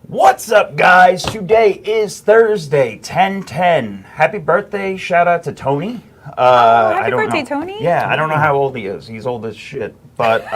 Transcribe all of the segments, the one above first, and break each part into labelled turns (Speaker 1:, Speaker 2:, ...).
Speaker 1: What's up, guys? Today is Thursday, 10/10. Happy birthday! Shout out to Tony.
Speaker 2: Happy birthday, Tony.
Speaker 1: Yeah, I don't know how old he is. He's old as shit. But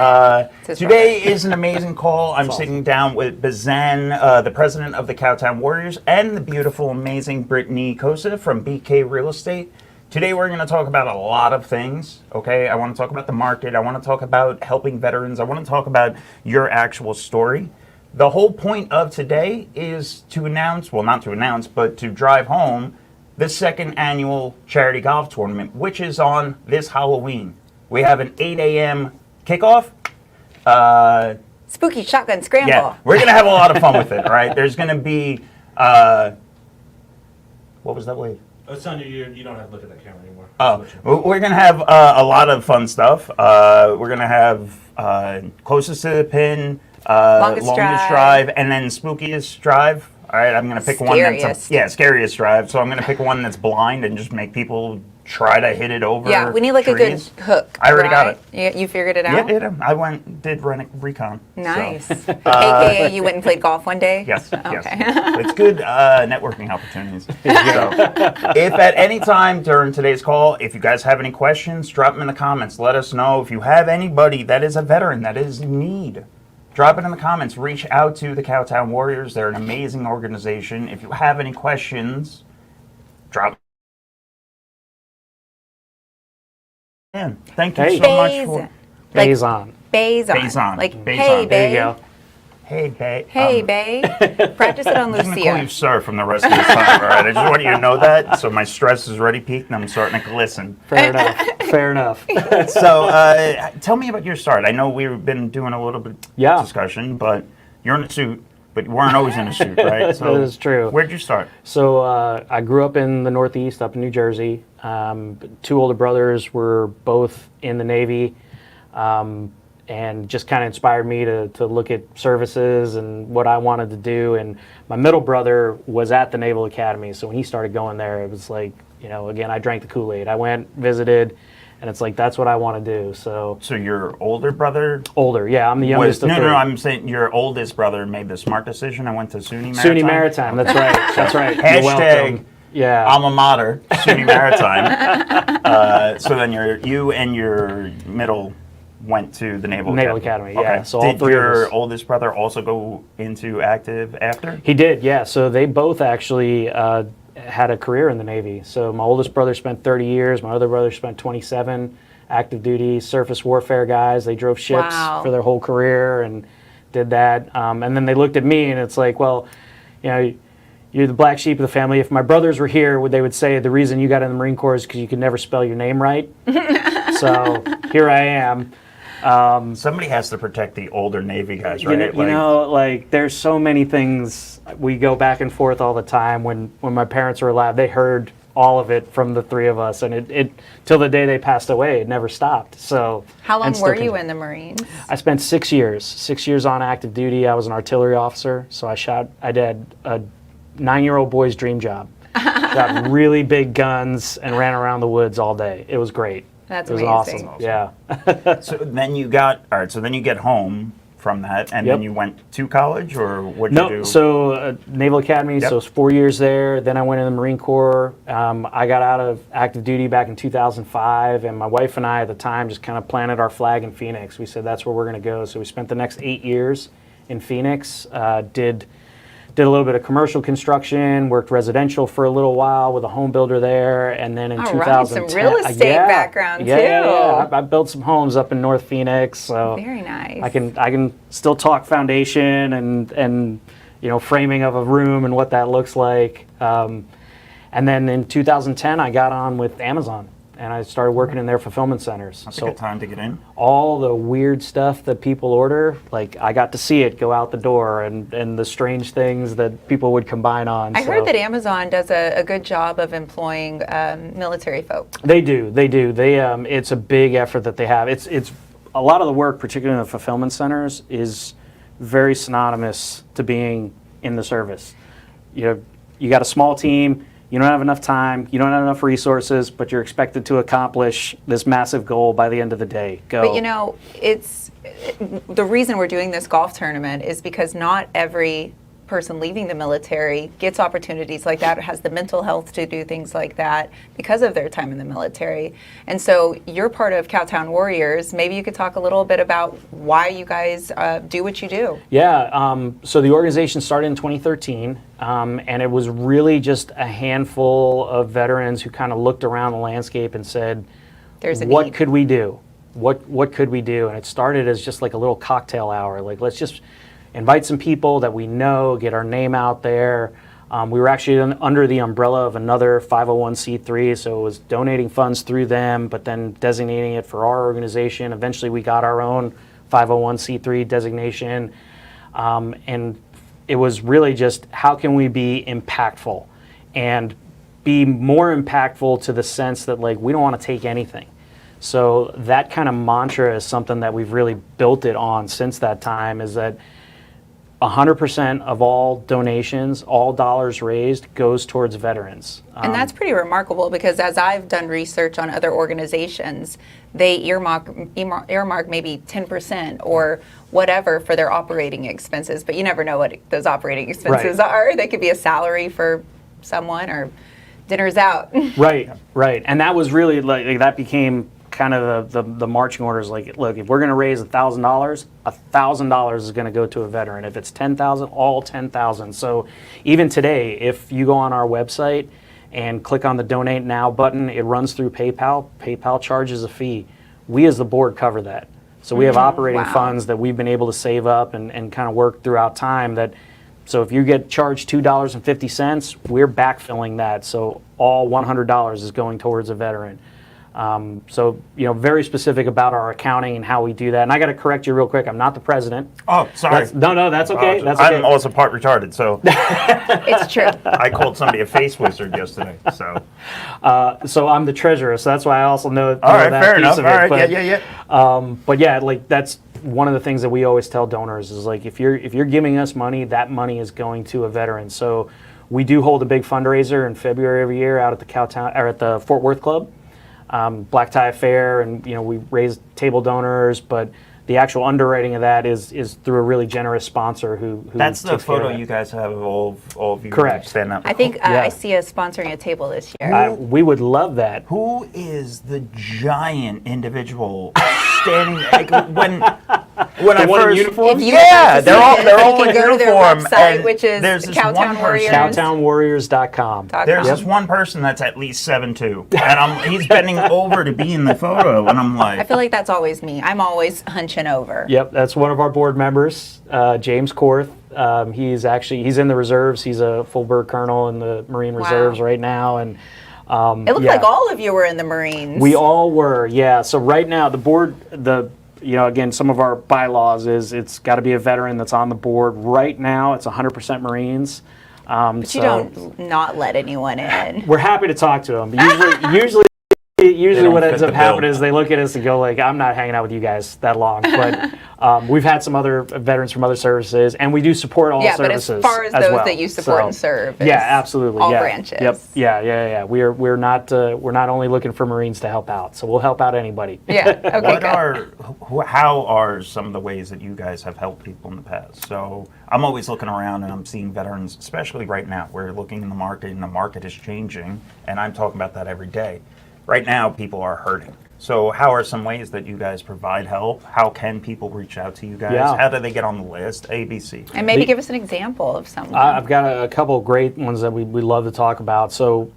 Speaker 1: today is an amazing call. I'm sitting down with Bazan, the president of the Cowtown Warriors, and the beautiful, amazing Brittney Kosev from BK Real Estate. Today we're going to talk about a lot of things, okay? I want to talk about the market. I want to talk about helping veterans. I want to talk about your actual story. The whole point of today is to announce, well, not to announce, but to drive home the second annual charity golf tournament, which is on this Halloween. We have an 8 a.m. kickoff.
Speaker 2: Spooky shotgun scramble.
Speaker 1: Yeah, we're going to have a lot of fun with it, all right? There's going to be, what was that wave?
Speaker 3: Oh, it's on you don't have to look at that camera anymore.
Speaker 1: Oh, we're going to have a lot of fun stuff. We're going to have closest to the pin, longest drive, and then spookiest drive. All right, I'm going to pick one that's scariest drive. So I'm going to pick one that's blind and just make people try to hit it over.
Speaker 2: Yeah, we need like
Speaker 1: trees.
Speaker 2: a good hook.
Speaker 1: I already got
Speaker 2: it. You figured it out?
Speaker 1: Yeah, I did run recon.
Speaker 2: Nice. So. AKA you went and played golf one day?
Speaker 1: Yes.
Speaker 2: Okay.
Speaker 1: Yes. It's good networking opportunities. So, if at any time during today's call, if you guys have any questions, drop them in the comments. Let us know. If you have anybody that is a veteran that is in need, drop it in the comments. Reach out to the Cowtown Warriors. They're an amazing organization. If you have any questions, drop. Man, thank you so much for
Speaker 2: Bazan. Like, hey, babe.
Speaker 1: There you go. Hey, babe.
Speaker 2: Hey, babe. Practice it on Lucia.
Speaker 1: I'm going to call you sir from the rest of this time, all right? I just want you to know that, so my stress is already peaked and I'm starting to glisten.
Speaker 4: Fair enough. Fair enough.
Speaker 1: So, tell me about your start. I know we've been doing a little bit of discussion, but you're in a suit, but you weren't always in a suit, right? So
Speaker 4: that is true.
Speaker 1: Where'd you start?
Speaker 4: So, I grew up in the Northeast, up in New Jersey. Two older brothers were both in the Navy. And just kind of inspired me to look at services and what I wanted to do. And my middle brother was at the Naval Academy, so when he started going there, it was like, again, I drank the Kool-Aid. I went, visited, and it's like, that's what I want to do. So
Speaker 1: your older brother?
Speaker 4: Older, yeah. I'm the youngest of three.
Speaker 1: No, I'm saying your oldest brother made the smart decision. I went to SUNY Maritime.
Speaker 4: SUNY Maritime, that's right. That's right.
Speaker 1: Hashtag alma mater, SUNY Maritime. So then you and your middle went to the Naval
Speaker 4: Academy. Yeah.
Speaker 1: Okay.
Speaker 4: So
Speaker 1: did your oldest brother also go into active after?
Speaker 4: He did, yeah. So they both actually had a career in the Navy. So my oldest brother spent 30 years. My other brother spent 27. Active duty, surface warfare guys. They drove ships for their whole career and did that. And then they looked at me and it's like, well, you're the black sheep of the family. If my brothers were here, they would say the reason you got in the Marine Corps is because you could never spell your name right. So here I am.
Speaker 1: Somebody has to protect the older Navy guys, right?
Speaker 4: Like there's so many things we go back and forth all the time. When my parents were alive, they heard all of it from the three of us, and it till the day they passed away, it never stopped. So
Speaker 2: how long were you in the Marines?
Speaker 4: I spent 6 years. 6 years on active duty. I was an artillery officer, so I did a 9-year-old boy's dream job. Got really big guns and ran around the woods all day. It was great.
Speaker 2: That's
Speaker 4: it was
Speaker 2: amazing.
Speaker 4: Awesome. Yeah.
Speaker 1: So then you get home from that, and then you went to college, or what did you do?
Speaker 4: So Naval Academy, so it was 4 years there. Then I went in the Marine Corps. I got out of active duty back in 2005, and my wife and I at the time just kind of planted our flag in Phoenix. We said that's where we're going to go. So we spent the next 8 years in Phoenix, did a little bit of commercial construction, worked residential for a little while with a home builder there, and then in 2010,
Speaker 2: some real estate background too.
Speaker 4: Yeah. I built some homes up in North Phoenix, so
Speaker 2: very nice.
Speaker 4: I can still talk foundation and framing of a room and what that looks like. And then in 2010, I got on with Amazon. And I started working in their fulfillment centers.
Speaker 1: That's a good time to get in.
Speaker 4: All the weird stuff that people order, like I got to see it go out the door, and the strange things that people would combine on.
Speaker 2: I heard that Amazon does a good job of employing military folk.
Speaker 4: They do. It's a big effort that they have. It's a lot of the work, particularly in the fulfillment centers, is very synonymous to being in the service. You got a small team. You don't have enough time, you don't have enough resources, but you're expected to accomplish this massive goal by the end of the day. Go.
Speaker 2: But the reason we're doing this golf tournament is because not every person leaving the military gets opportunities like that, or has the mental health to do things like that because of their time in the military. And so you're part of Cowtown Warriors. Maybe you could talk a little bit about why you guys do what you do.
Speaker 4: Yeah, so the organization started in 2013, and it was really just a handful of veterans who kind of looked around the landscape and said,
Speaker 2: There's a
Speaker 4: what
Speaker 2: need.
Speaker 4: could we do? What could we do? And it started as just like a little cocktail hour. Like, let's just invite some people that we know, get our name out there. We were actually under the umbrella of another 501c3, so it was donating funds through them, but then designating it for our organization. Eventually, we got our own 501c3 designation, and it was really just how can we be impactful and be more impactful to the sense that, like, we don't want to take anything. So that kind of mantra is something that we've really built it on since that time, is that 100% of all donations, all dollars raised, goes towards veterans.
Speaker 2: And that's pretty remarkable, because as I've done research on other organizations, they earmark maybe 10% or whatever for their operating expenses, but you never know what those operating expenses are. They could be a salary for someone or dinner's out.
Speaker 4: Right. And that was really, like that became kind of the marching orders. Like, look, if we're going to raise $1,000, $1,000 is going to go to a veteran. If it's 10,000, all 10,000. So even today, if you go on our website and click on the Donate Now button, it runs through PayPal. PayPal charges a fee. We as the board cover that. So we have operating funds that we've been able to save up and kind of work throughout time. That, so if you get charged $2.50, we're backfilling that. So all $100 is going towards a veteran. So, very specific about our accounting and how we do that. And I got to correct you real quick. I'm not the president.
Speaker 1: Oh, sorry.
Speaker 4: No, that's okay. That's okay.
Speaker 1: I'm also part retarded, so
Speaker 2: It's true.
Speaker 1: I called somebody a face wizard yesterday. So,
Speaker 4: So I'm the treasurer, so that's why I also know.
Speaker 1: all right,
Speaker 4: that
Speaker 1: fair
Speaker 4: piece
Speaker 1: enough.
Speaker 4: of
Speaker 1: All
Speaker 4: it.
Speaker 1: right,
Speaker 4: But,
Speaker 1: yeah.
Speaker 4: But yeah, like that's one of the things that we always tell donors is, like, if you're giving us money, that money is going to a veteran. So we do hold a big fundraiser in February every year out at the Cowtown or at the Fort Worth Club. Black tie affair, and we raise table donors, but the actual underwriting of that is through a really generous sponsor who
Speaker 1: That's the
Speaker 4: takes care of
Speaker 1: photo
Speaker 4: that.
Speaker 1: you guys have of all of you.
Speaker 4: Correct.
Speaker 1: Stand up.
Speaker 2: I think
Speaker 4: Yeah.
Speaker 2: I see us sponsoring a table this year.
Speaker 4: We would love that.
Speaker 1: Who is the giant individual standing like, when I
Speaker 4: one in
Speaker 1: first
Speaker 4: uniform?
Speaker 2: If you
Speaker 1: Yeah,
Speaker 2: would
Speaker 1: they're
Speaker 2: like
Speaker 1: all
Speaker 2: to see
Speaker 1: they're
Speaker 2: it,
Speaker 1: all
Speaker 2: you
Speaker 1: in
Speaker 2: can go to their
Speaker 1: uniform,
Speaker 2: website,
Speaker 1: and
Speaker 2: which is
Speaker 1: there's this
Speaker 2: Cowtown
Speaker 1: one person.
Speaker 2: Warriors.
Speaker 4: CowtownWarriors.com.
Speaker 1: There's
Speaker 2: Yep.
Speaker 1: this one person that's at least 7'2", and he's bending over to be in the photo, and I'm like,
Speaker 2: I feel like that's always me. I'm always hunching over.
Speaker 4: Yep, that's one of our board members, James Korth. He's in the reserves. He's a full bird colonel in the Marine Reserves right now, and
Speaker 2: It looked like all of you were in the Marines.
Speaker 4: we all were. Yeah. So right now the board, again, some of our bylaws is it's got to be a veteran that's on the board. Right now, it's 100% Marines.
Speaker 2: But you don't not let anyone in.
Speaker 4: We're happy to talk to them. Usually
Speaker 1: don't
Speaker 4: what
Speaker 1: fit
Speaker 4: ends
Speaker 1: the
Speaker 4: up happening
Speaker 1: bill.
Speaker 4: is they look at us and go, like, I'm not hanging out with you guys that long. But we've had some other veterans from other services, and we do support all services
Speaker 2: but as far as
Speaker 4: as
Speaker 2: those
Speaker 4: well.
Speaker 2: that you support
Speaker 4: So,
Speaker 2: and serve,
Speaker 4: yeah,
Speaker 2: it's
Speaker 4: absolutely,
Speaker 2: all
Speaker 4: yeah.
Speaker 2: branches.
Speaker 4: Yep, yeah. We're not only looking for Marines to help out, so we'll help out anybody.
Speaker 2: Yeah. Okay.
Speaker 1: how are some of the ways that you guys have helped people in the past? So I'm always looking around and I'm seeing veterans, especially right now. We're looking in the market and the market is changing, and I'm talking about that every day. Right now, people are hurting. So how are some ways that you guys provide help? How can people reach out to you guys?
Speaker 4: Yeah.
Speaker 1: How do they get on the list? ABC.
Speaker 2: And maybe give us an example of someone.
Speaker 4: I've got a couple of great ones that we love to talk about. So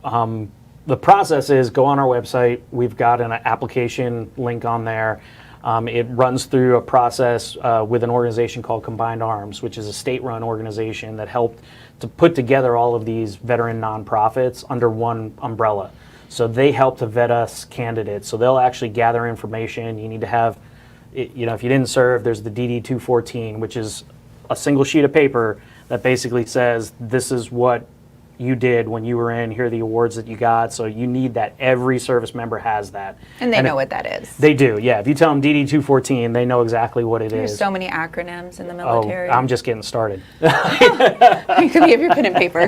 Speaker 4: the process is go on our website. We've got an application link on there. It runs through a process with an organization called Combined Arms, which is a state-run organization that helped to put together all of these veteran nonprofits under one umbrella. So they help to vet us candidates. So they'll actually gather information. You need to have, if you didn't serve, there's the DD 214, which is a single sheet of paper that basically says this is what you did when you were in, here are the awards that you got. So you need that. Every service member has that.
Speaker 2: And they know what that is.
Speaker 4: They do, yeah. If you tell them DD 214, they know exactly what it
Speaker 2: There's
Speaker 4: is.
Speaker 2: so many acronyms in the military.
Speaker 4: I'm just getting started.
Speaker 2: You could have your pen and paper.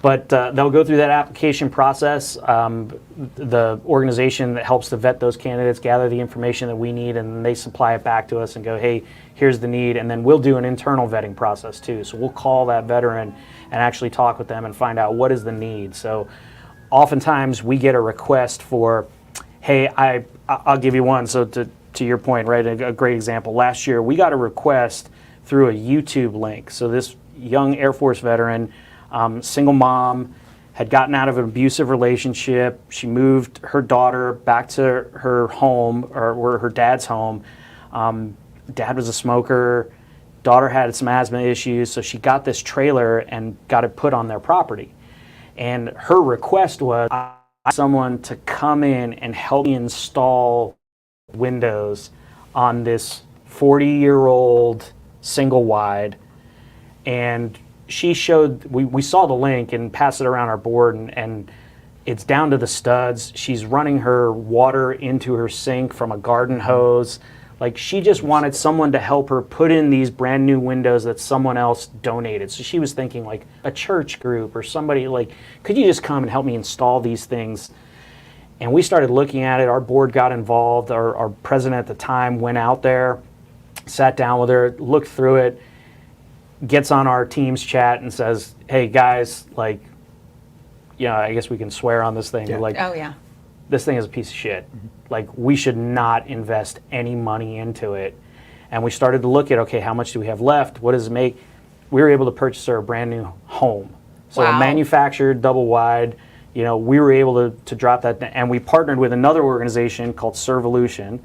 Speaker 4: But they'll go through that application process. The organization that helps to vet those candidates gather the information that we need, and they supply it back to us and go, hey, here's the need. And then we'll do an internal vetting process too. So we'll call that veteran and actually talk with them and find out what is the need. So oftentimes we get a request for, hey, I'll give you one. So to your point, right, a great example. Last year we got a request through a YouTube link. So this young Air Force veteran, single mom, had gotten out of an abusive relationship. She moved her daughter back to her home, or her dad's home. Dad was a smoker. Daughter had some asthma issues, so she got this trailer and got it put on their property. And her request was someone to come in and help me install windows on this 40-year-old single wide. And she showed, we saw the link and passed it around our board, and it's down to the studs. She's running her water into her sink from a garden hose. Like, she just wanted someone to help her put in these brand new windows that someone else donated. So she was thinking like a church group or somebody, like, could you just come and help me install these things? And we started looking at it. Our board got involved. Our president at the time went out there, sat down with her, looked through it, gets on our team's chat and says, hey guys, like, I guess we can swear on this thing.
Speaker 1: Yeah.
Speaker 4: Like,
Speaker 2: Oh, yeah.
Speaker 4: this thing is a piece of shit. Like, we should not invest any money into it. And we started to look at, okay, how much do we have left? What does it make? We were able to purchase her a brand new home. So
Speaker 2: Wow.
Speaker 4: a manufactured double wide, we were able to drop that. And we partnered with another organization called Servolution.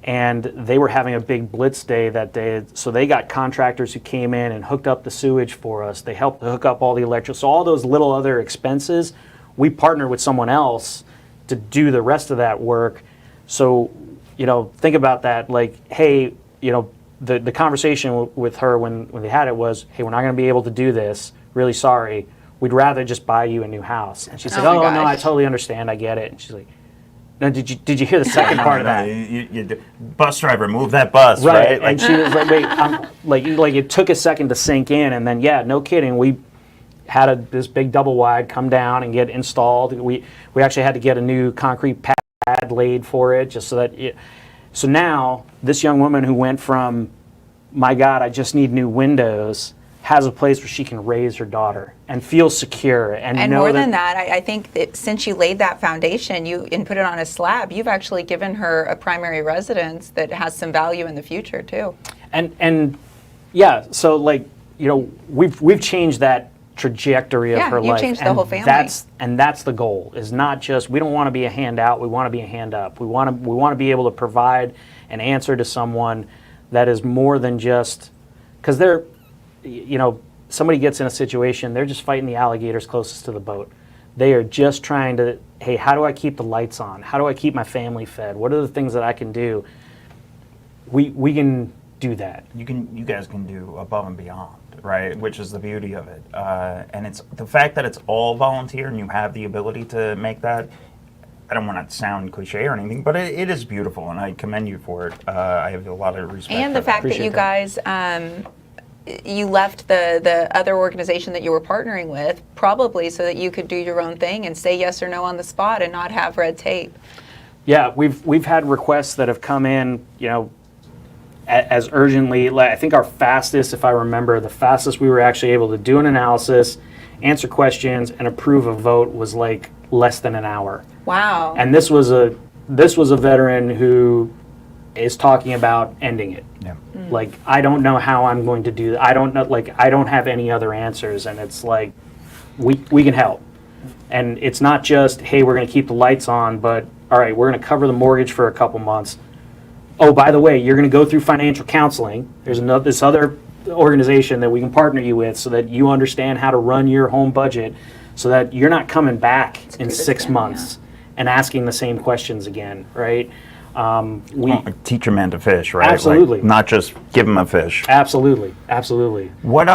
Speaker 4: And they were having a big blitz day that day. So they got contractors who came in and hooked up the sewage for us. They helped hook up all the electric. So all those little other expenses, we partnered with someone else to do the rest of that work. So, think about that. Like, hey, the conversation with her when they had it was, hey, we're not going to be able to do this. Really sorry. We'd rather just buy you a new house. And she's like,
Speaker 2: Oh my
Speaker 4: no, I
Speaker 2: gosh.
Speaker 4: totally understand. I get it. And she's like, no, did you hear the second part of that?
Speaker 1: Bus driver, move that bus,
Speaker 4: Right.
Speaker 1: right?
Speaker 4: And she was like, wait, like it took a second to sink in. And then, yeah, no kidding. We had this big double wide come down and get installed. We actually had to get a new concrete pad laid for it just so that so now this young woman who went from, my God, I just need new windows, has a place where she can raise her daughter and feel secure and know
Speaker 2: more than that, I think that since you laid that foundation and put it on a slab, you've actually given her a primary residence that has some value in the future too.
Speaker 4: And yeah, so like, we've changed that trajectory of her
Speaker 2: you've
Speaker 4: life.
Speaker 2: changed the whole family.
Speaker 4: That's the goal, is not just, we don't want to be a handout, we want to be a hand up. We want to be able to provide an answer to someone that is more than just, because they're, somebody gets in a situation, they're just fighting the alligators closest to the boat. They are just trying to, hey, how do I keep the lights on? How do I keep my family fed? What are the things that I can do? We can do that.
Speaker 1: You guys can do above and beyond, right? Which is the beauty of it. And it's the fact that it's all volunteer and you have the ability to make that. I don't want to sound cliche or anything, but it is beautiful, and I commend you for it. I have a lot of respect.
Speaker 2: And
Speaker 1: for
Speaker 2: the fact that
Speaker 4: Appreciate
Speaker 2: you
Speaker 4: that.
Speaker 2: guys, you left the other organization that you were partnering with probably so that you could do your own thing and say yes or no on the spot and not have red tape.
Speaker 4: Yeah, we've had requests that have come in, as urgently. I think our fastest, if I remember, the fastest we were actually able to do an analysis, answer questions, and approve a vote was like less than an hour.
Speaker 2: Wow.
Speaker 4: And this was a veteran who is talking about ending it.
Speaker 1: Yeah.
Speaker 4: Like, I don't know how I'm going to do that. I don't know, like, I don't have any other answers. And it's like, we can help. And it's not just, hey, we're going to keep the lights on, but all right, we're going to cover the mortgage for a couple months. Oh, by the way, you're going to go through financial counseling. There's this other organization that we can partner you with so that you understand how to run your home budget so that you're not coming back in 6 months and asking the same questions again, right?
Speaker 1: Teach a man to fish, right?
Speaker 4: Absolutely.
Speaker 1: Like, not just give him a fish.
Speaker 4: Absolutely.
Speaker 1: What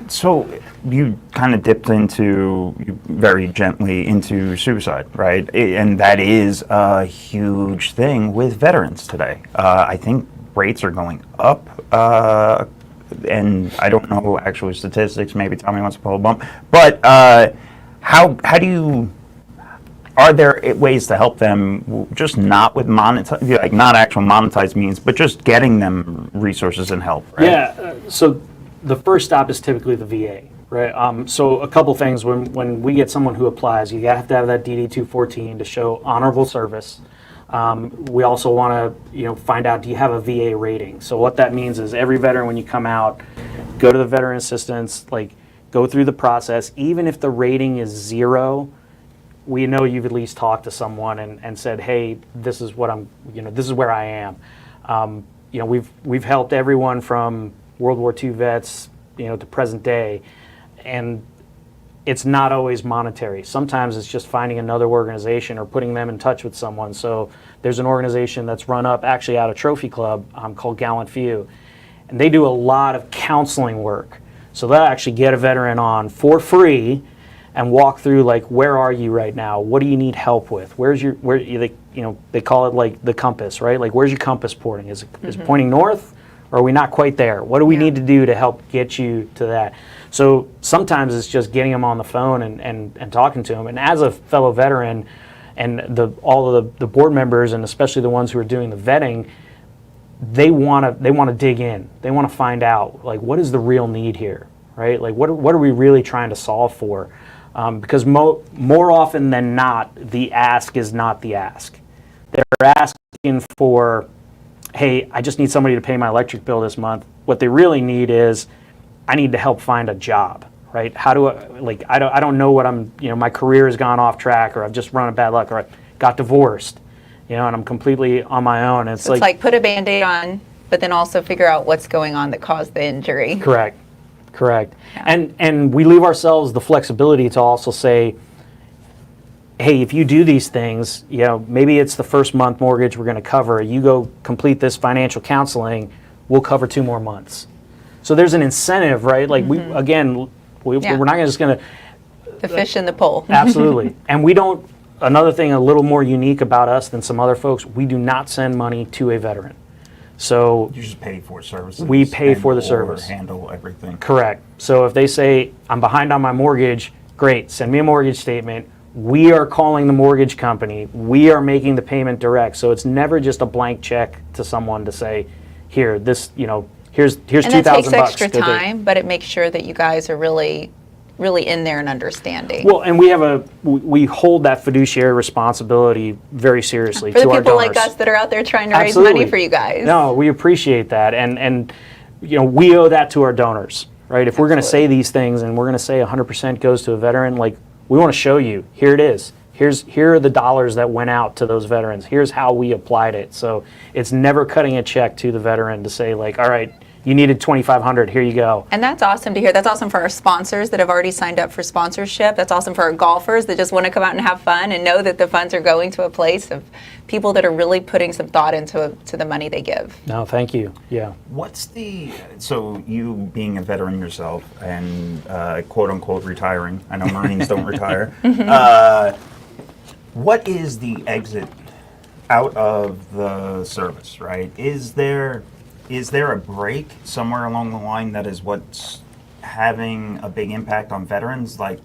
Speaker 1: so you kind of dipped very gently into suicide, right? And that is a huge thing with veterans today. I think rates are going up, and I don't know actual statistics. Maybe Tommy wants to pull a bump, but how do you? Are there ways to help them, just not with monetize, like not actual monetized means, but just getting them resources and help? Right?
Speaker 4: Yeah. So the first stop is typically the VA, right? So a couple things when we get someone who applies, you have to have that DD 214 to show honorable service. We also want to find out, do you have a VA rating? So what that means is every veteran, when you come out, go to the veteran assistance, like go through the process. Even if the rating is 0, we know you've at least talked to someone and said, hey, this is what this is where I am. We've helped everyone from World War II vets, to present day, and it's not always monetary. Sometimes it's just finding another organization or putting them in touch with someone. So there's an organization that's run up actually out of Trophy Club called Gallant Few, and they do a lot of counseling work. So they'll actually get a veteran on for free and walk through, like, where are you right now? What do you need help with? They call it like the compass, right? Like, where's your compass pointing? Is it pointing north, or are we not quite there? What do we need to do to help get you to that? So sometimes it's just getting them on the phone and talking to them. And as a fellow veteran, and all of the board members, and especially the ones who are doing the vetting, they want to dig in. They want to find out, like, what is the real need here, right? Like, what are we really trying to solve for? Because more often than not, the ask is not the ask. They're asking for, hey, I just need somebody to pay my electric bill this month. What they really need is, I need to help find a job, right? How do I don't know what my career has gone off track, or I've just run a bad luck, or I got divorced, and I'm completely on my own. It's
Speaker 2: like put a Band-Aid on, but then also figure out what's going on that caused the injury.
Speaker 4: Correct.
Speaker 2: Yeah.
Speaker 4: And we leave ourselves the flexibility to also say, hey, if you do these things, maybe it's the first month mortgage we're going to cover. You go complete this financial counseling, we'll cover 2 more months. So there's an incentive, right? Like we're not just going to
Speaker 2: the fish in the pool.
Speaker 4: Absolutely. And we don't. Another thing a little more unique about us than some other folks, we do not send money to a veteran. So
Speaker 1: you just pay for services.
Speaker 4: We pay for the service.
Speaker 1: Handle everything.
Speaker 4: Correct. So if they say, I'm behind on my mortgage, great, send me a mortgage statement. We are calling the mortgage company. We are making the payment direct. So it's never just a blank check to someone to say, here, this, here's $2,000.
Speaker 2: And that takes extra time, but it makes sure that you guys are really in there and understanding.
Speaker 4: Well, and we hold that fiduciary responsibility very seriously
Speaker 2: for
Speaker 4: to
Speaker 2: the
Speaker 4: our
Speaker 2: people
Speaker 4: donors.
Speaker 2: like us that are out there trying to
Speaker 4: Absolutely.
Speaker 2: raise money for you guys.
Speaker 4: No, we appreciate that, and we owe that to our donors, right? If we're going to say these things and we're going to say 100% goes to a veteran, like, we want to show you, here it is. Here are the dollars that went out to those veterans. Here's how we applied it. So it's never cutting a check to the veteran to say, like, all right, you needed $2,500, here you go.
Speaker 2: And that's awesome to hear. That's awesome for our sponsors that have already signed up for sponsorship. That's awesome for our golfers that just want to come out and have fun and know that the funds are going to a place of people that are really putting some thought into the money they give.
Speaker 4: No, thank you. Yeah.
Speaker 1: So you being a veteran yourself and quote unquote retiring, I know Marines don't retire, what is the exit out of the service, right? Is there a break somewhere along the line that is what's having a big impact on veterans? Like,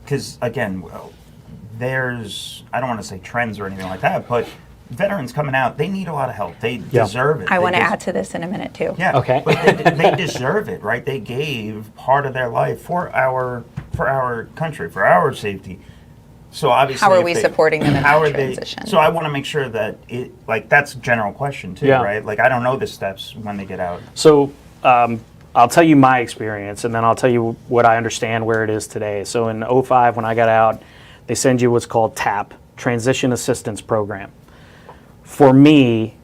Speaker 1: because again, there's, I don't want to say trends or anything like that, but veterans coming out, they need a lot of help. They deserve it.
Speaker 2: I want to add to this in a minute too.
Speaker 1: Yeah.
Speaker 4: Okay.
Speaker 1: But they deserve it, right? They gave part of their life for our country, for our safety. So obviously,
Speaker 2: how are we supporting them in that transition?
Speaker 1: So I want to make sure that that's a general question too, right? Like, I don't know the steps when they get out.
Speaker 4: So I'll tell you my experience, and then I'll tell you what I understand where it is today. So in 2005, when I got out, they send you what's called TAP, Transition Assistance Program. For me,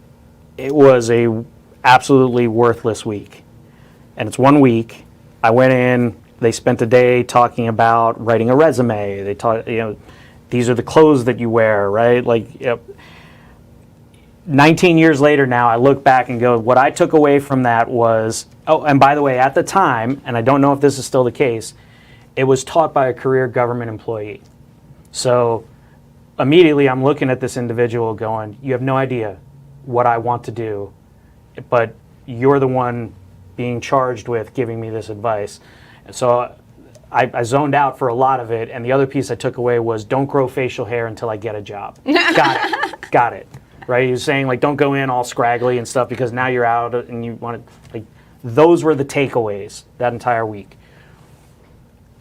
Speaker 4: it was a absolutely worthless week, and it's 1 week. I went in. They spent a day talking about writing a resume. They taught, these are the clothes that you wear, right? Like, 19 years later now, I look back and go, what I took away from that was, oh, and by the way, at the time, and I don't know if this is still the case, it was taught by a career government employee. So immediately I'm looking at this individual going, you have no idea what I want to do, but you're the one being charged with giving me this advice. And so I zoned out for a lot of it, and the other piece I took away was don't grow facial hair until I get a job. Got it. Right? He was saying, like, don't go in all scraggly and stuff because now you're out and you want to, like, those were the takeaways that entire week.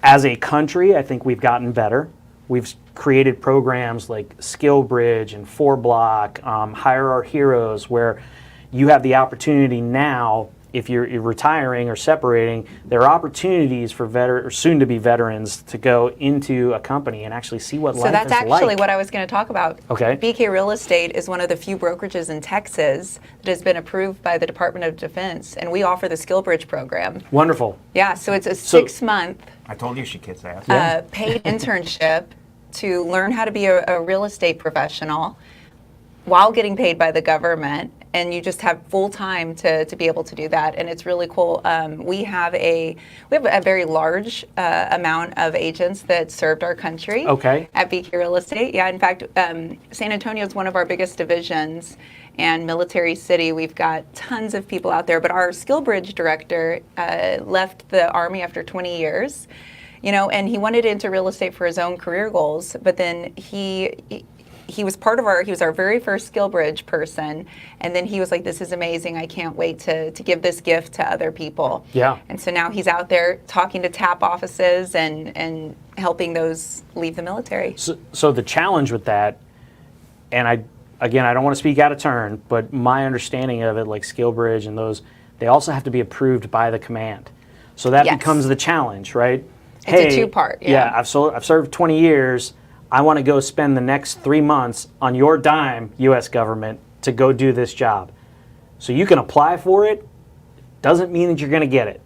Speaker 4: As a country, I think we've gotten better. We've created programs like SkillBridge and 4Block, Hire Our Heroes, where you have the opportunity now, if you're retiring or separating, there are opportunities for or soon-to-be veterans to go into a company and actually see what life is like.
Speaker 2: So that's actually what I was going to talk about.
Speaker 4: Okay.
Speaker 2: BK Real Estate is one of the few brokerages in Texas that has been approved by the Department of Defense, and we offer the SkillBridge program.
Speaker 4: Wonderful.
Speaker 2: Yeah, so it's a 6-month
Speaker 1: I told you she kicks ass.
Speaker 2: paid internship to learn how to be a real estate professional while getting paid by the government, and you just have full time to be able to do that, and it's really cool. We have a very large amount of agents that served our country.
Speaker 4: Okay.
Speaker 2: At BK Real Estate. Yeah, in fact, San Antonio is one of our biggest divisions, and Military City, we've got tons of people out there. But our SkillBridge director left the Army after 20 years, and he wanted into real estate for his own career goals, but then he was he was our very first SkillBridge person, and then he was like, this is amazing, I can't wait to give this gift to other people. Yeah. And so now he's out there talking to TAP offices and helping those leave the military.
Speaker 4: So the challenge with that, and I don't want to speak out of turn, but my understanding of it, like SkillBridge and those, they also have to be approved by the command. So that becomes the challenge, right?
Speaker 2: It's a two-part.
Speaker 4: Yeah, I've served 20 years. I want to go spend the next 3 months on your dime, U.S. government, to go do this job. So you can apply for it, doesn't mean that you're going to get it,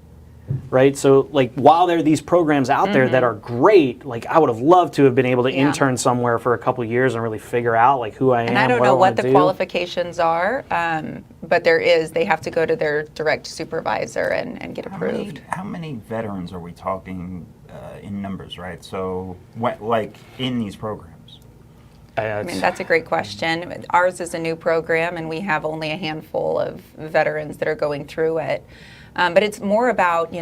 Speaker 4: right? So, like, while there are these programs out there that are great, like, I would have loved to have been able to intern somewhere for a couple of years and really figure out, like, who I am.
Speaker 2: And I don't know what the qualifications are, but they have to go to their direct supervisor and get approved.
Speaker 1: How many veterans are we talking in numbers, right? So, like in these programs?
Speaker 2: I mean, that's a great question. Ours is a new program, and we have only a handful of veterans that are going through it. But it's more about,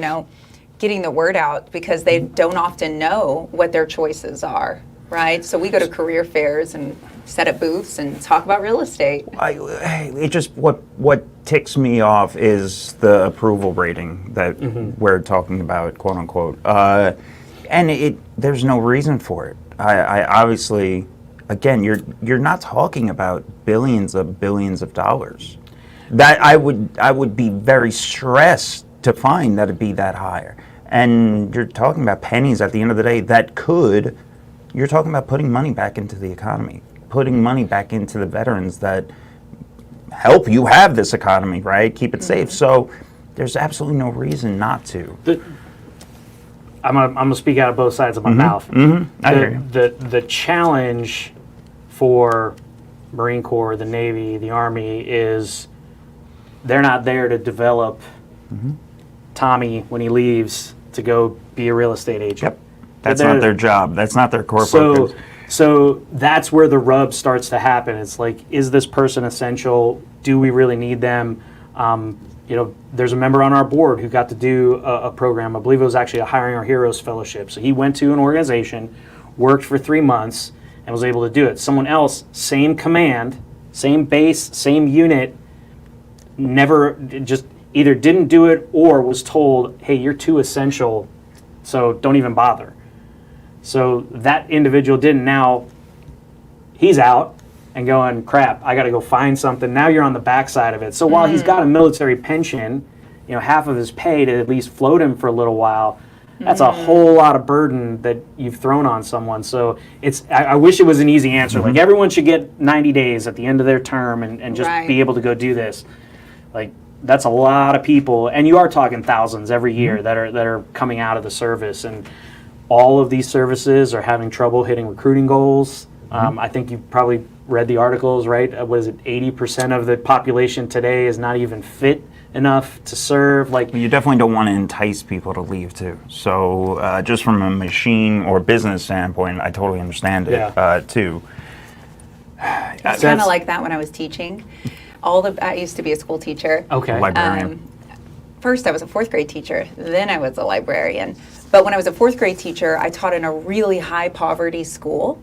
Speaker 2: getting the word out because they don't often know what their choices are, right? So we go to career fairs and set up booths and talk about real estate.
Speaker 1: What ticks me off is the approval rating that we're talking about, quote unquote, and there's no reason for it. I obviously, again, you're not talking about billions of dollars. That I would be very stressed to find that it'd be that higher. And you're talking about pennies at the end of the day you're talking about putting money back into the economy, putting money back into the veterans that help you have this economy, right? Keep it safe. So there's absolutely no reason not to.
Speaker 4: I'm gonna speak out of both sides of my mouth.
Speaker 1: I hear you.
Speaker 4: The challenge for Marine Corps, the Navy, the Army is they're not there to develop Tommy when he leaves to go be a real estate agent.
Speaker 1: Yep. That's not their job. That's not their core focus.
Speaker 4: So that's where the rub starts to happen. It's like, is this person essential? Do we really need them? There's a member on our board who got to do a program. I believe it was actually a Hiring Our Heroes fellowship. So he went to an organization, worked for 3 months, and was able to do it. Someone else, same command, same base, same unit, never just either didn't do it or was told, hey, you're too essential, so don't even bother. So that individual didn't. Now he's out and going, crap, I got to go find something. Now you're on the backside of it. So while he's got a military pension, half of his pay to at least float him for a little while, that's a whole lot of burden that you've thrown on someone. So I wish it was an easy answer. Like, everyone should get 90 days at the end of their term and just be able to go do this. Like, that's a lot of people. And you are talking thousands every year that are coming out of the service. And all of these services are having trouble hitting recruiting goals. I think you've probably read the articles, right? Was it 80% of the population today is not even fit enough to serve? Like,
Speaker 1: you definitely don't want to entice people to leave too. So just from a machine or business standpoint, I totally understand it too.
Speaker 2: It's kind of like that when I was teaching. I used to be a school teacher.
Speaker 4: Okay.
Speaker 1: Librarian.
Speaker 2: First, I was a 4th grade teacher. Then I was a librarian. But when I was a 4th grade teacher, I taught in a really high poverty school.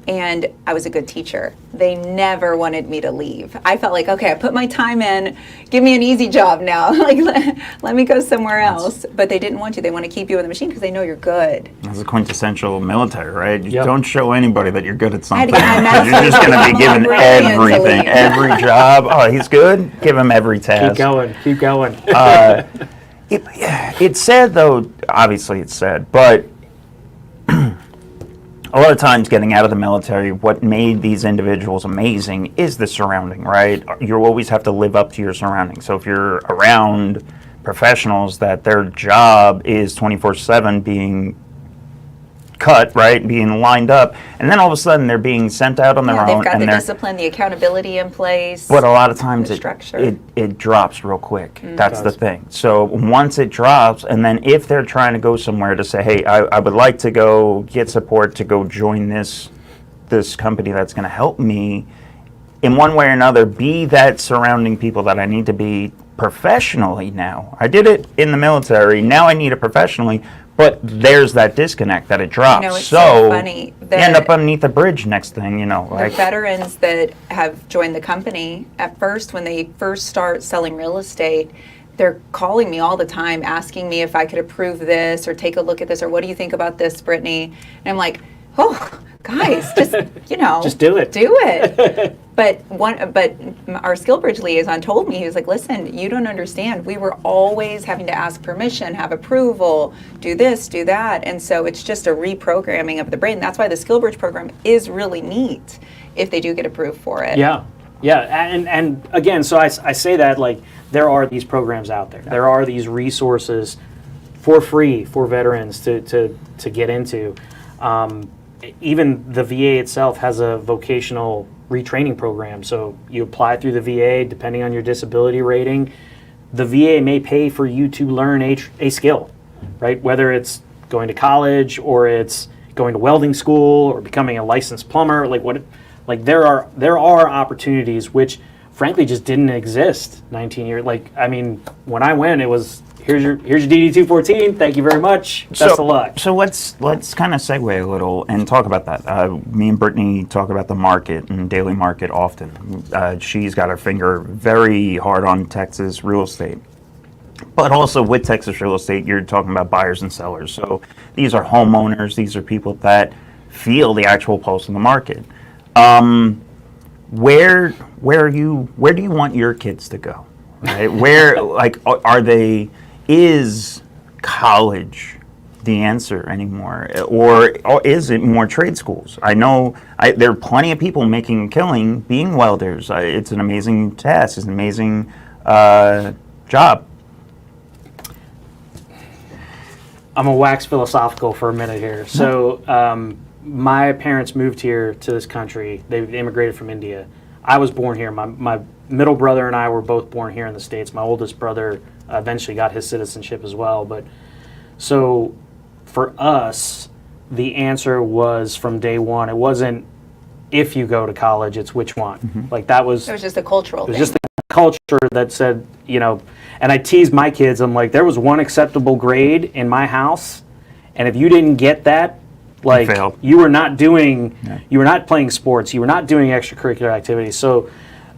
Speaker 2: And I was a good teacher. They never wanted me to leave. I felt like, okay, I put my time in, give me an easy job now. Like, let me go somewhere else. But they didn't want to. They want to keep you in the machine because they know you're good.
Speaker 1: That's a quintessential military, right? You
Speaker 4: Yep.
Speaker 1: don't show anybody that you're good at
Speaker 2: I had
Speaker 1: something.
Speaker 2: to get my master's
Speaker 1: You're just going to be given
Speaker 2: Brilliant to
Speaker 1: everything,
Speaker 2: leave.
Speaker 1: every job. Oh, he's good? Give him every task.
Speaker 4: Keep going.
Speaker 1: It's sad, though, obviously it's sad, but a lot of times getting out of the military, what made these individuals amazing is the surrounding, right? You always have to live up to your surroundings. So if you're around professionals that their job is 24/7 being cut, right, being lined up, and then all of a sudden they're being sent out on their
Speaker 2: Yeah,
Speaker 1: own.
Speaker 2: they've got
Speaker 1: and
Speaker 2: the
Speaker 1: they're,
Speaker 2: discipline, the accountability in place.
Speaker 1: but a lot of times
Speaker 2: the
Speaker 1: it,
Speaker 2: structure.
Speaker 1: it drops real quick. That's the
Speaker 4: does.
Speaker 1: thing. So once it drops, and then if they're trying to go somewhere to say, hey, I would like to go get support to go join this company that's going to help me in one way or another, be that surrounding people that I need to be professionally now. I did it in the military. Now I need it professionally. But there's that disconnect that it drops.
Speaker 2: You know, it's so funny
Speaker 1: you
Speaker 2: that
Speaker 1: end up underneath the bridge next thing, you know.
Speaker 2: the
Speaker 1: Like,
Speaker 2: veterans that have joined the company, at first, when they first start selling real estate, they're calling me all the time, asking me if I could approve this or take a look at this or what do you think about this, Brittney? And I'm like, oh, guys, just, you know.
Speaker 4: Just do it.
Speaker 2: Do it. But our SkillBridge liaison told me, he was like, listen, you don't understand. We were always having to ask permission, have approval, do this, do that. And so it's just a reprogramming of the brain. That's why the SkillBridge program is really neat if they do get approved for it.
Speaker 4: Yeah, and again, so I say that like there are these programs out there. There are these resources for free for veterans to get into. Even the VA itself has a vocational retraining program. So you apply through the VA, depending on your disability rating. The VA may pay for you to learn a skill, right? Whether it's going to college or it's going to welding school or becoming a licensed plumber, there are opportunities which frankly just didn't exist 19 years. Like, I mean, when I went, it was here's your DD-214. Thank you very much. Best of luck.
Speaker 1: So let's kind of segue a little and talk about that. Me and Brittney talk about the market and daily market often. She's got her finger very hard on Texas real estate. But also with Texas real estate, you're talking about buyers and sellers. So these are homeowners. These are people that feel the actual pulse of the market. Where do you want your kids to go? Right? Where, like, is college the answer anymore, or is it more trade schools? I know there are plenty of people making a killing being welders. It's an amazing task. It's an amazing job.
Speaker 4: I'm gonna wax philosophical for a minute here. So my parents moved here to this country. They immigrated from India. I was born here. My middle brother and I were both born here in the States. My oldest brother eventually got his citizenship as well. But so for us, the answer was from day one. It wasn't if you go to college, it's which one. Mm-hmm. Like that was.
Speaker 2: It was just a cultural thing.
Speaker 4: It was just the culture that said, you know, and I teased my kids. I'm like, there was one acceptable grade in my house, and if you didn't get that, like you were not doing, you were not playing sports, you were not doing extracurricular activities. So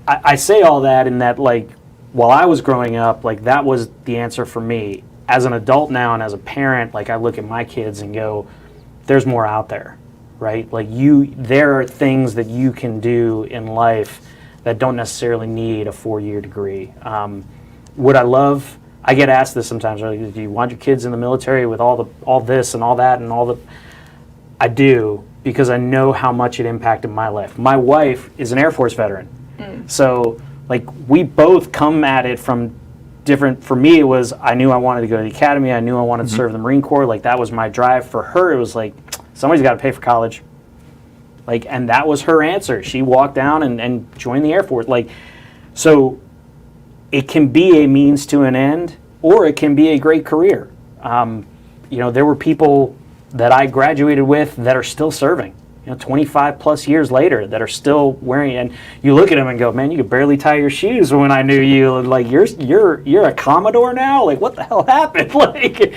Speaker 4: I say all that in that, like, while I was growing up, like that was the answer for me. As an adult now and as a parent, like I look at my kids and go, there's more out there, right? Like there are things that you can do in life that don't necessarily need a 4-year degree. Would I love? I get asked this sometimes. Like, do you want your kids in the military with all this and all that and all the? I do, because I know how much it impacted my life. My wife is an Air Force veteran, so like we both come at it from different. For me, it was I knew I wanted to go to the academy. I knew I wanted to serve the Marine Corps. Like that was my drive. For her, it was like somebody's got to pay for college. Like, and that was her answer. She walked down and joined the Air Force. Like, so it can be a means to an end, or it can be a great career. You know, there were people that I graduated with that are still serving, 25 plus years later, that are still wearing, and you look at them and go, man, you could barely tie your shoes when I knew you. Like, you're a Commodore now? Like, what the hell happened? Like,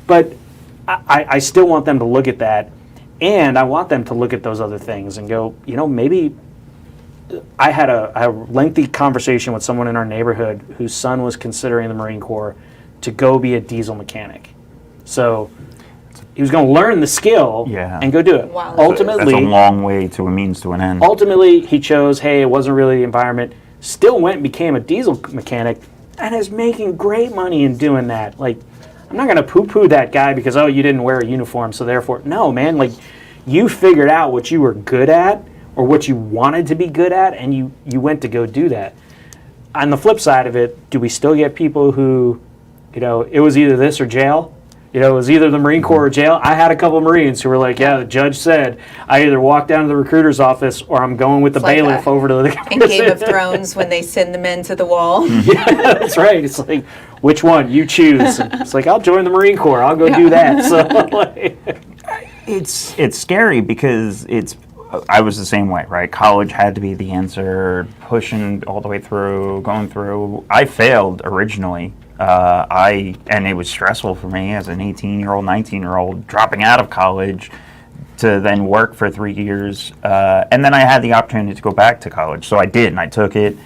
Speaker 4: but I still want them to look at that, and I want them to look at those other things and go, maybe I had a lengthy conversation with someone in our neighborhood whose son was considering the Marine Corps to go be a diesel mechanic. So he was going to learn the skill and go do it.
Speaker 2: Wow.
Speaker 4: Ultimately,
Speaker 1: that's a long way to a means to an end.
Speaker 4: Ultimately, he chose, hey, it wasn't really the environment, still went and became a diesel mechanic, and is making great money in doing that. Like, I'm not going to poo-poo that guy because, you didn't wear a uniform, so therefore, no, man, like, you figured out what you were good at or what you wanted to be good at, and you went to go do that. On the flip side of it, do we still get people who, it was either this or jail? It was either the Marine Corps or jail. I had a couple of Marines who were like, yeah, the judge said, I either walk down to the recruiter's office or I'm going with the bailiff over to the...
Speaker 2: In Game of Thrones, when they send the men to the wall.
Speaker 4: Yeah, that's right. It's like, which one? You choose. And it's like, I'll join the Marine Corps. I'll go do that. So, like,
Speaker 1: it's scary because I was the same way, right? College had to be the answer, pushing all the way through, going through. I failed originally. And it was stressful for me as an 18-year-old, 19-year-old, dropping out of college to then work for 3 years. And then I had the opportunity to go back to college. So I did, and I took it.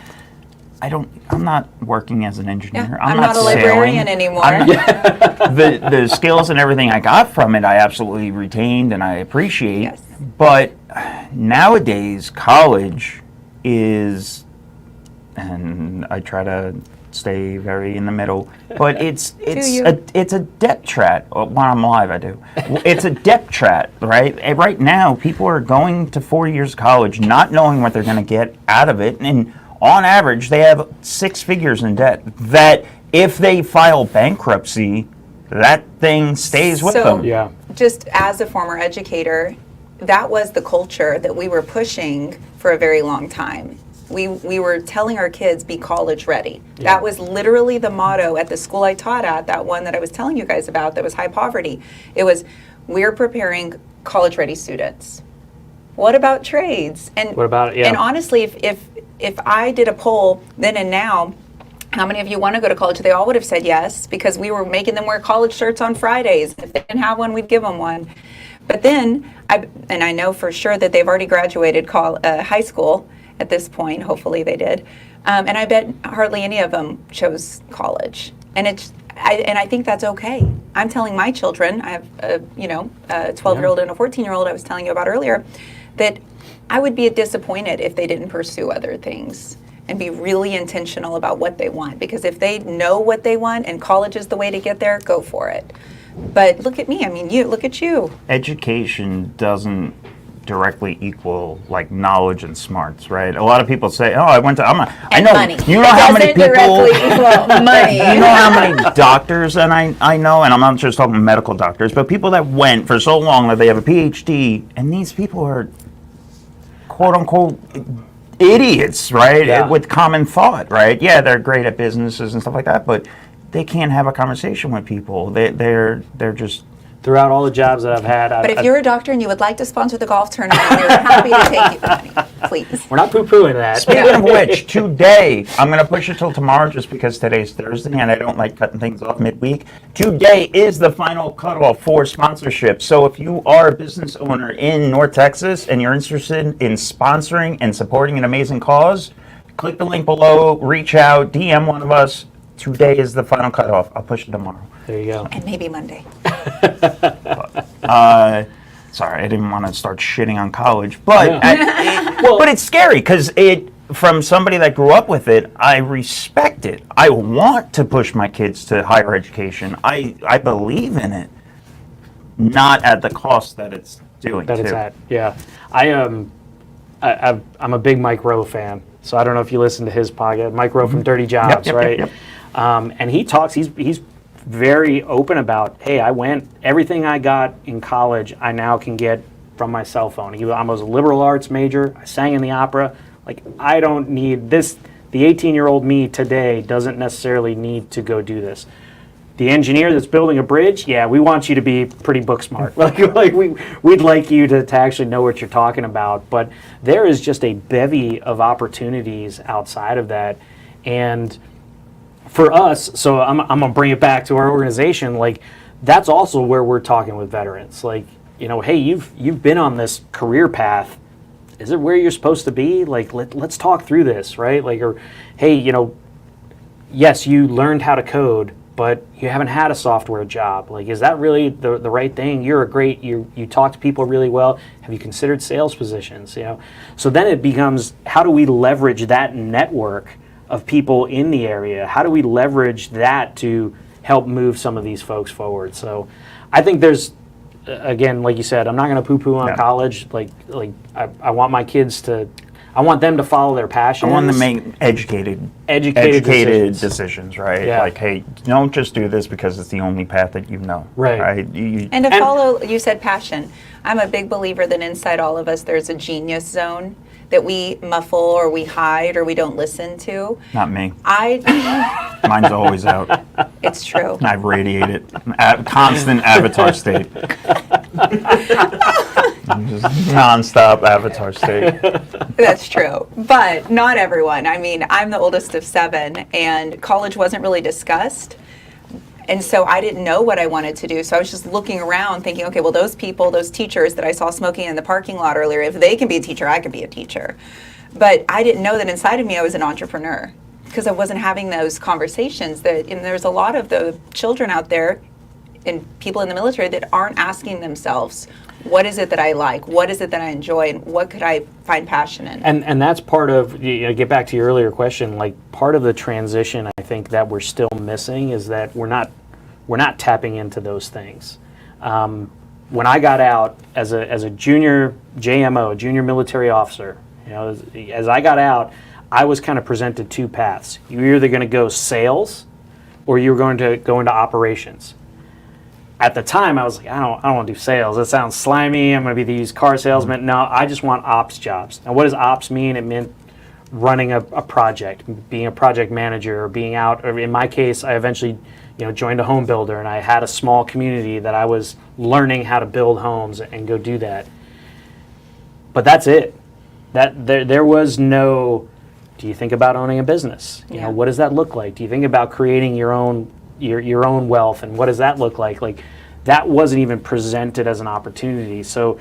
Speaker 1: I'm not working as an engineer.
Speaker 2: Yeah, I'm not a librarian anymore.
Speaker 1: The skills and everything I got from it, I absolutely retained and I appreciate.
Speaker 2: Yes.
Speaker 1: But nowadays, college is, and I try to stay very in the middle, but it's a debt trap. When I'm live, I do. It's a debt trap, right? And right now, people are going to 4 years of college, not knowing what they're going to get out of it, and on average, they have 6 figures in debt. That if they file bankruptcy, that thing stays with them.
Speaker 4: yeah.
Speaker 2: Just as a former educator, that was the culture that we were pushing for a very long time. We were telling our kids, be college ready. Yeah. That was literally the motto at the school I taught at, that one that I was telling you guys about that was high poverty. It was, we're preparing college ready students. What about trades? And
Speaker 4: what about,
Speaker 2: and honestly, if I did a poll then and now, how many of you want to go to college? They all would have said yes, because we were making them wear college shirts on Fridays. If they didn't have one, we'd give them one. But then, I know for sure that they've already graduated high school at this point. Hopefully they did. And I bet hardly any of them chose college. And I think that's okay. I'm telling my children, I have a 12-year-old and a 14-year-old I was telling you about earlier, that I would be disappointed if they didn't pursue other things and be really intentional about what they want. Because if they know what they want and college is the way to get there, go for it. But look at me. I mean, look at you.
Speaker 1: Education doesn't directly equal like knowledge and smarts, right? A lot of people say, "Oh, I went to." I know.
Speaker 2: Money.
Speaker 1: You know how many people?
Speaker 2: Directly equal money.
Speaker 1: You know how many doctors, and I know, and I'm not just talking medical doctors, but people that went for so long that they have a PhD, and these people are quote unquote idiots, right?
Speaker 4: Yeah.
Speaker 1: With common thought, right? Yeah, they're great at businesses and stuff like that, but they can't have a conversation with people. They're just.
Speaker 4: Throughout all the jobs that I've had.
Speaker 2: But if you're a doctor and you would like to sponsor the golf tournament, we're happy to take you money, please.
Speaker 4: We're not poo-pooing that.
Speaker 1: Speaking of which, today, I'm going to push it till tomorrow just because today's Thursday and I don't like cutting things off midweek. Today is the final cutoff for sponsorship. So if you are a business owner in North Texas and you're interested in sponsoring and supporting an amazing cause, click the link below, reach out, DM one of us. Today is the final cutoff. I'll push it tomorrow.
Speaker 4: There you go.
Speaker 2: And maybe Monday.
Speaker 1: Sorry, I didn't want to start shitting on college, but
Speaker 4: Yeah.
Speaker 1: but it's scary because from somebody that grew up with it, I respect it. I want to push my kids to higher education. I believe in it, not at the cost that it's doing.
Speaker 4: That it's at. Yeah, I'm a big Mike Rowe fan, so I don't know if you listen to his podcast, Mike Rowe from Dirty Jobs,
Speaker 1: Yep,
Speaker 4: right?
Speaker 1: yep.
Speaker 4: And he talks. He's very open about, hey, everything I got in college, I now can get from my cell phone. I was a liberal arts major. I sang in the opera. Like, I don't need this. The 18-year-old me today doesn't necessarily need to go do this. The engineer that's building a bridge, yeah, we want you to be pretty book smart. We'd like you to actually know what you're talking about. But there is just a bevy of opportunities outside of that. And for us, so I'm going to bring it back to our organization, like that's also where we're talking with veterans. Like, hey, you've been on this career path. Is it where you're supposed to be? Like, let's talk through this, right? Like, or, hey, yes, you learned how to code, but you haven't had a software job. Like, is that really the right thing? You talk to people really well. Have you considered sales positions? So then it becomes, how do we leverage that network of people in the area? How do we leverage that to help move some of these folks forward? So I think there's, again, like you said, I'm not going to poo-poo on college. Like I want my kids I want them to follow their passions.
Speaker 1: I want them to make educated decisions, right?
Speaker 4: Yeah.
Speaker 1: Like, hey, don't just do this because it's the only path that you know.
Speaker 4: Right.
Speaker 2: And to follow, you said passion. I'm a big believer that inside all of us there's a genius zone that we muffle or we hide or we don't listen to.
Speaker 1: Not me.
Speaker 2: I
Speaker 1: Mine's always out.
Speaker 2: It's true.
Speaker 1: I radiate it. Constant avatar state. Just non-stop avatar state.
Speaker 2: That's true. But not everyone. I mean, I'm the oldest of 7, and college wasn't really discussed. And so I didn't know what I wanted to do. So I was just looking around thinking, okay, well, those people, those teachers that I saw smoking in the parking lot earlier, if they can be a teacher, I can be a teacher. But I didn't know that inside of me I was an entrepreneur because I wasn't having those conversations. And there's a lot of the children out there and people in the military that aren't asking themselves, what is it that I like? What is it that I enjoy? And what could I find passion in?
Speaker 4: And that's part of, get back to your earlier question, like part of the transition I think that we're still missing is that we're not tapping into those things. When I got out as a junior JMO, a junior military officer, as I got out, I was kind of presented 2 paths. You're either going to go sales or you're going to go into operations. At the time, I was like, I don't want to do sales. That sounds slimy. I'm going to be the used car salesman. No, I just want ops jobs. Now, what does ops mean? It meant running a project, being a project manager, or being out. Or in my case, I eventually, joined a home builder, and I had a small community that I was learning how to build homes and go do that. But that's it. There was no. Do you think about owning a business? What does that look like? Do you think about creating your own wealth, and what does that look like? Like, that wasn't even presented as an opportunity. So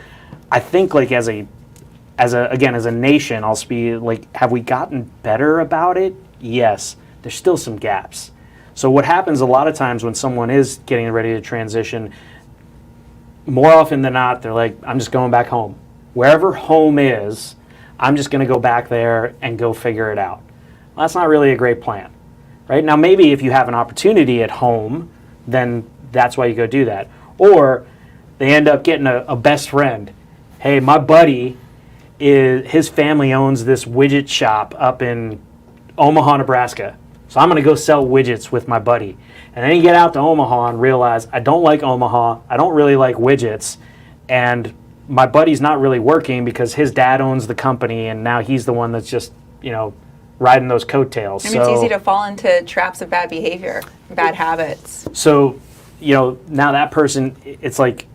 Speaker 4: I think, like, as a nation, I'll speak, like, have we gotten better about it? Yes. There's still some gaps. So what happens a lot of times when someone is getting ready to transition, more often than not, they're like, I'm just going back home. Wherever home is, I'm just going to go back there and go figure it out. Well, that's not really a great plan. Right? Now, maybe if you have an opportunity at home, then that's why you go do that. Or they end up getting a best friend. Hey, my buddy, his family owns this widget shop up in Omaha, Nebraska. So I'm going to go sell widgets with my buddy. And then you get out to Omaha and realize, I don't like Omaha. I don't really like widgets. And my buddy's not really working because his dad owns the company, and now he's the one that's just, riding those coattails.
Speaker 2: I mean, it's easy to fall into traps of bad behavior, bad habits.
Speaker 4: So, now that person, it's like,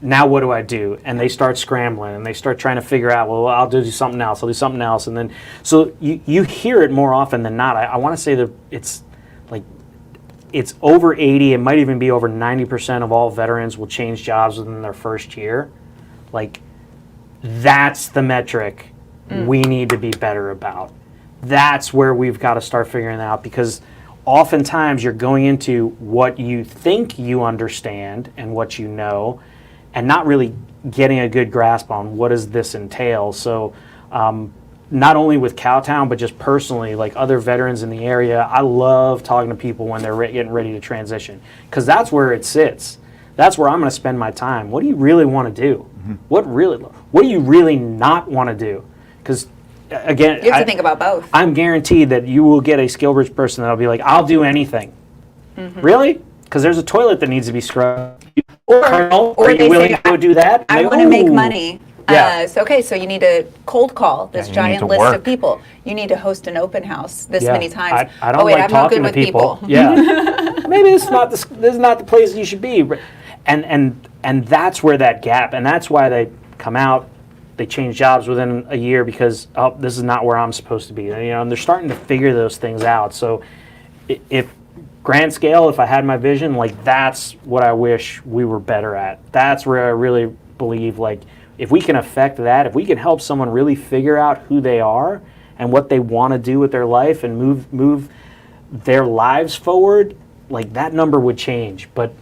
Speaker 4: now what do I do? And they start scrambling, and they start trying to figure out, well, I'll do something else. I'll do something else. And then, so you hear it more often than not. I want to say that it's over 80, it might even be over 90% of all veterans will change jobs within their first year. Like, that's the metric we need to be better about. That's where we've got to start figuring out, because oftentimes you're going into what you think you understand and what you know, and not really getting a good grasp on what does this entail. So not only with Cowtown, but just personally, like other veterans in the area, I love talking to people when they're getting ready to transition, because that's where it sits. That's where I'm going to spend my time. What do you really want to do? What do you really not want to do? Because again,
Speaker 2: you have to think about both.
Speaker 4: I'm guaranteed that you will get a SkillBridge person that'll be like, I'll do anything. Really? Because there's a toilet that needs to be scrubbed.
Speaker 2: Or
Speaker 4: are you willing to go do that?
Speaker 2: I want to make money. Yeah. So you need to cold call this giant list of people. You need to host an open house this many times.
Speaker 4: I don't like talking to people. Yeah. Maybe this is not the place you should be. And that's where that gap, and that's why they come out, they change jobs within a year because, this is not where I'm supposed to be. And they're starting to figure those things out. So if grand scale, if I had my vision, like that's what I wish we were better at. That's where I really believe, like, if we can affect that, if we can help someone really figure out who they are and what they want to do with their life and move their lives forward, like that number would change. But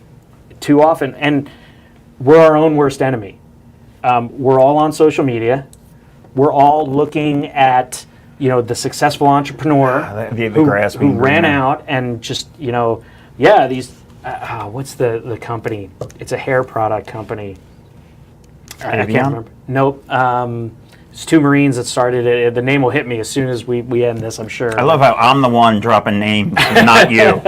Speaker 4: too often, and we're our own worst enemy. We're all on social media. We're all looking at, you know, the successful entrepreneur who ran out and just, you know, these, what's the company? It's a hair product company. I can't remember. Nope. It's two Marines that started it. The name will hit me as soon as we end this, I'm sure.
Speaker 1: I love how I'm the one dropping names, not you.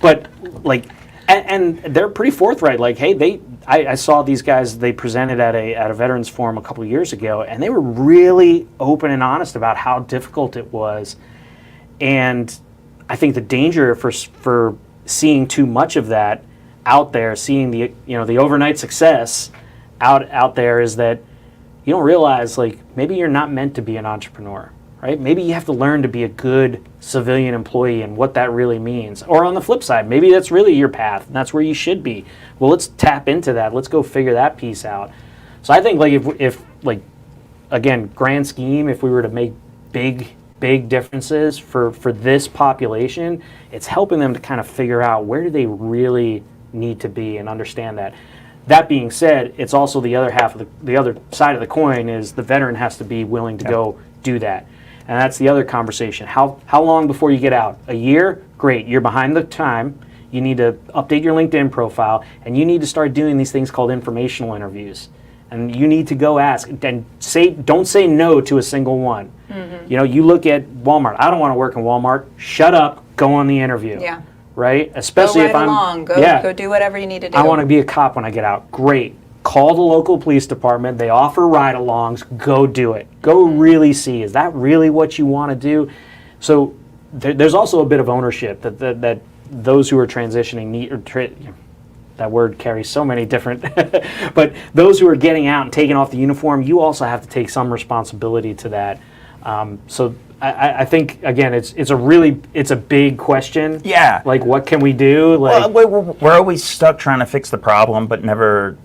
Speaker 4: But like, and they're pretty forthright. Like, hey, I saw these guys. They presented at a veterans forum a couple of years ago, and they were really open and honest about how difficult it was. And I think the danger for seeing too much of that out there, seeing the overnight success out there, is that you don't realize, like, maybe you're not meant to be an entrepreneur, right? Maybe you have to learn to be a good civilian employee and what that really means. Or on the flip side, maybe that's really your path and that's where you should be. Well, let's tap into that. Let's go figure that piece out. So I think, like, if like, again, grand scheme, if we were to make big differences for this population, it's helping them to kind of figure out where do they really need to be and understand that. That being said, it's also the other half of the other side of the coin is the veteran has to be willing to go do that. And that's the other conversation. How long before you get out? A year? Great. You're behind the time. You need to update your LinkedIn profile, and you need to start doing these things called informational interviews. And you need to go ask and don't say no to a single one. Mm-hmm. You know, you look at Walmart. I don't want to work in Walmart. Shut up. Go on the interview.
Speaker 2: Yeah.
Speaker 4: Right? Especially if I'm
Speaker 2: along. Go do whatever you need to do.
Speaker 4: I want to be a cop when I get out. Great. Call the local police department. They offer ride-alongs. Go do it. Go really see. Is that really what you want to do? So there's also a bit of ownership that those who are transitioning need. That word carries so many different. But those who are getting out and taking off the uniform, you also have to take some responsibility to that. So I think, again, it's a big question.
Speaker 1: Yeah.
Speaker 4: Like, what can we do? Like,
Speaker 1: well, we're always stuck trying to fix the problem, but never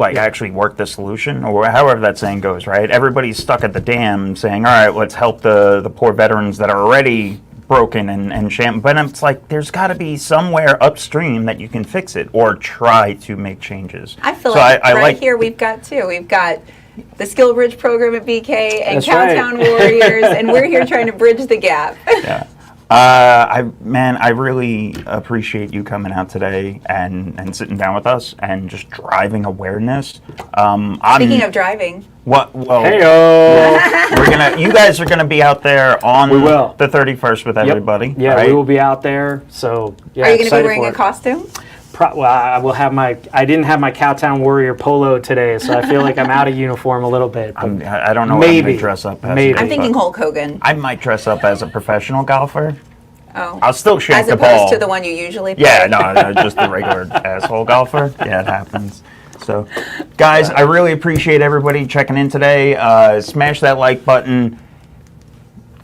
Speaker 1: actually work the solution, or however that saying goes, right? Everybody's stuck at the dam saying, all right, let's help the poor veterans that are already broken and sham. But it's like, there's got to be somewhere upstream that you can fix it or try to make changes.
Speaker 2: I feel like here we've got the Skill Bridge program at BK and Cowtown Warriors, and we're here trying to bridge the gap.
Speaker 1: Yeah. I really appreciate you coming out today and sitting down with us and just driving awareness.
Speaker 2: Speaking of driving,
Speaker 1: well,
Speaker 4: hey-o.
Speaker 1: you guys are gonna be out there on the 31st with everybody.
Speaker 4: Yeah,
Speaker 1: right?
Speaker 4: we will be out there. So yeah,
Speaker 2: are you gonna be wearing a costume?
Speaker 4: I will have I didn't have my Cowtown Warrior polo today, so I feel like I'm out of uniform a little bit.
Speaker 1: I don't know what I'm going to dress up as.
Speaker 4: Maybe.
Speaker 2: I'm thinking Hulk Hogan.
Speaker 1: I might dress up as a professional golfer.
Speaker 2: Oh.
Speaker 1: I'll still shank the ball.
Speaker 2: As opposed to the one you usually play?
Speaker 1: Yeah, no, just the regular asshole golfer. Yeah, it happens. So, guys, I really appreciate everybody checking in today. Smash that like button.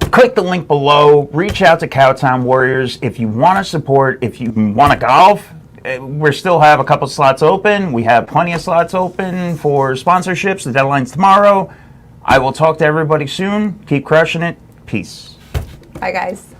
Speaker 1: Click the link below. Reach out to Cowtown Warriors if you want to support, if you want to golf. We still have a couple slots open. We have plenty of slots open for sponsorships. The deadline's tomorrow. I will talk to everybody soon. Keep crushing it. Peace.
Speaker 2: Bye, guys.